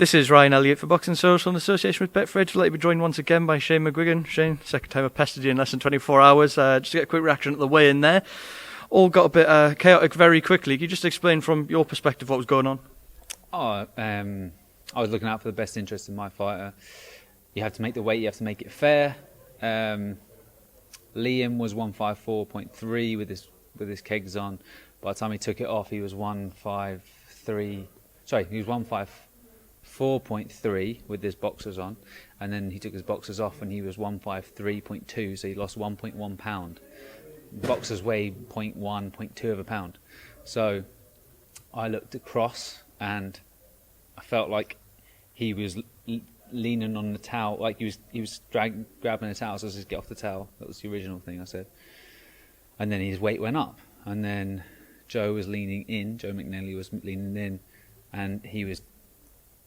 This is Ryan Elliott for Boxing Social in association with Betfred. We'll be joined once again by Shane McGuigan. Shane, second time I've pestered you in less than 24 hours. Just to get a quick reaction at the weigh-in there. All got a bit chaotic very quickly. Can you just explain from your perspective what was going on? I was looking out for the best interest in my fighter. You have to make the weight, you have to make it fair. Liam was 154.3 with his kegs on. By the time he took it off, he was 153. Sorry, he was 154.3 with his boxers on, and then he took his boxers off and he was 153.2, so he lost 1.1 pound. Boxers weigh 0.1, 0.2 of a pound. So I looked across and I felt like he was leaning on the towel, like he was grabbing the towel, so I said, get off the towel. That was the original thing I said. And then his weight went up, and then Joe was leaning in, Joe McNally was leaning in, and he was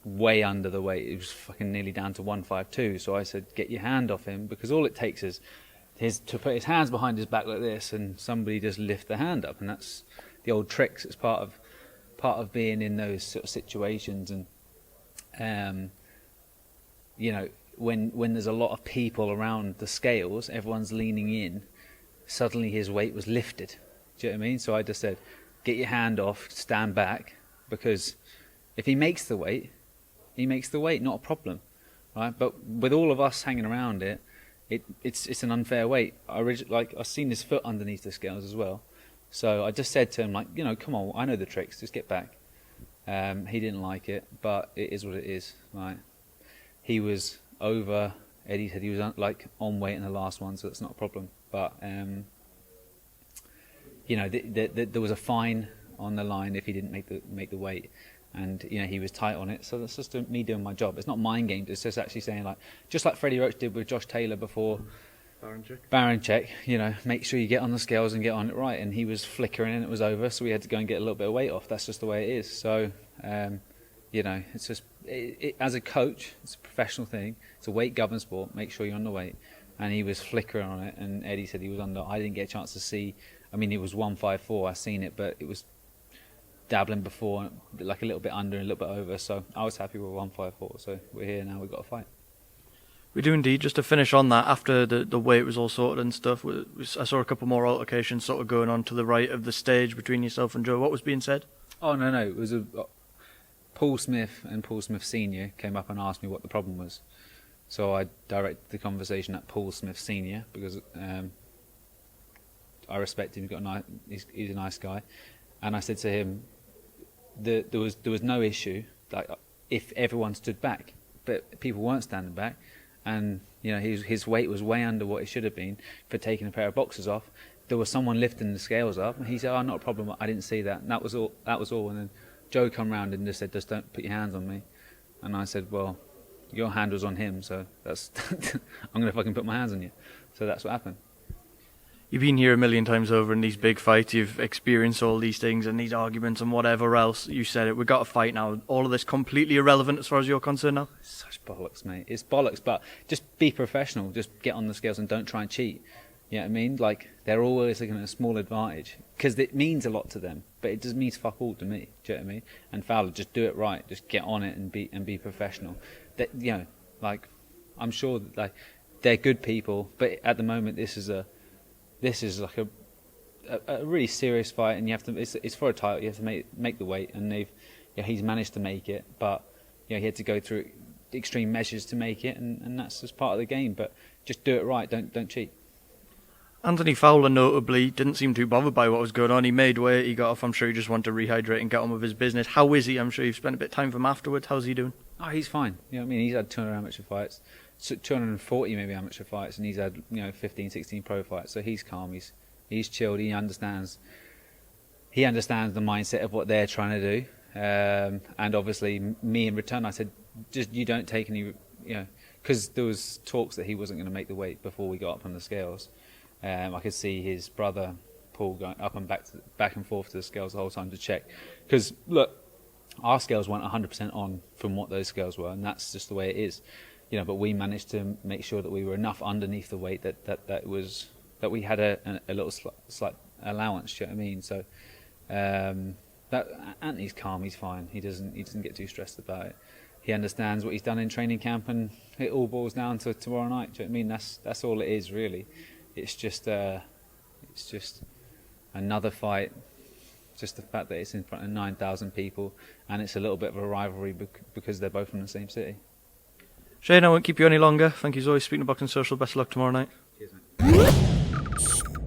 way under the weight. It was fucking nearly down to 152. So I said, get your hand off him, because all it takes is to put his hands behind his back like this, and somebody just lift the hand up, and that's the old tricks. It's part of being in those sort of situations. And you know, when there's a lot of people around the scales, everyone's leaning in, suddenly his weight was lifted. Do you know what I mean? So I just said, get your hand off, stand back, because if he makes the weight, he makes the weight, not a problem, right? But with all of us hanging around it's an unfair weight. I've seen his foot underneath the scales as well. So I just said to him, like, you know, come on, I know the tricks, just get back. He didn't like it, but it is what it is, right? He was over. Eddie said he was on weight in the last one, so that's not a problem. But you know, there was a fine on the line if he didn't make the weight, and you know, he was tight on it. So that's just me doing my job. It's not mind games. It's just actually saying, like, just like Freddie Roach did with Josh Taylor before Baron check. You know, make sure you get on the scales and get on it right. And he was flickering and it was over, so we had to go and get a little bit of weight off. That's just the way it is. So you know, it's just as a coach, it's a professional thing. It's a weight governed sport. Make sure you're on the weight. And he was flickering on it, and Eddie said he was under. I didn't get a chance to see. I mean, it was 154. I seen it, but it was dabbling before, like a little bit under and a little bit over. So I was happy with 154. So we're here now. We've got to fight. We do indeed. Just to finish on that, after the weight was all sorted and stuff, I saw a couple more altercations sort of going on to the right of the stage between yourself and Joe. What was being said? Oh no, it was Paul Smith and Paul Smith Senior came up and asked me what the problem was. So I directed the conversation at Paul Smith Senior, because I respect him. He's a nice guy, and I said to him, there was no issue, like, if everyone stood back, but people weren't standing back, and you know, his weight was way under what it should have been for taking a pair of boxers off. There was someone lifting the scales up, and he said, "Oh, not a problem. I didn't see that." And that was all. And then Joe come round and just said, "Just don't put your hands on me." And I said, "Well, your hand was on him, so that's I'm going to fucking put my hands on you." So that's what happened. You've been here a million times over in these big fights. You've experienced all these things and these arguments and whatever else. You said it. We've got to fight now. All of this completely irrelevant as far as you're concerned now? It's such bollocks, mate. It's bollocks, but just be professional. Just get on the scales and don't try and cheat. You know what I mean? Like, they're always looking at a small advantage, because it means a lot to them, but it just means fuck all to me. Do you know what I mean? And Fowler, just do it right. Just get on it and be professional. That, you know, like, I'm sure that, like, they're good people, but at the moment this is like a really serious fight, and you have to. It's for a title. You have to make the weight, and he's managed to make it, but he had to go through extreme measures to make it, and that's just part of the game. But just do it right. Don't cheat. Anthony Fowler notably didn't seem too bothered by what was going on. He made weight, he got off. I'm sure he just wanted to rehydrate and get on with his business. How is he? I'm sure you've spent a bit of time with him afterwards. How's he doing? Oh, he's fine. You know what I mean? He's had 200 amateur fights, 240 maybe amateur fights, and he's had 15, 16 pro fights. So he's calm. He's chilled. He understands. He understands the mindset of what they're trying to do. And obviously, me in return, I said, just you don't take any, because there was talks that he wasn't going to make the weight before we got up on the scales. I could see his brother Paul going up and back and forth to the scales the whole time to check. Because look, our scales weren't 100% on from what those scales were, and that's just the way it is. But we managed to make sure that we were enough underneath the weight that we had a little slight allowance. Do you know what I mean? So that Anthony's calm, he's fine. He doesn't get too stressed about it. he understands what he's done in training camp, and it all boils down to tomorrow night. Do you know what I mean? That's all it is, really. It's just another fight. Just the fact that it's in front of 9,000 people, and it's a little bit of a rivalry because they're both from the same city. Shane, I won't keep you any longer. Thank you as always for speaking to Boxing Social. Best of luck tomorrow night. Cheers, mate.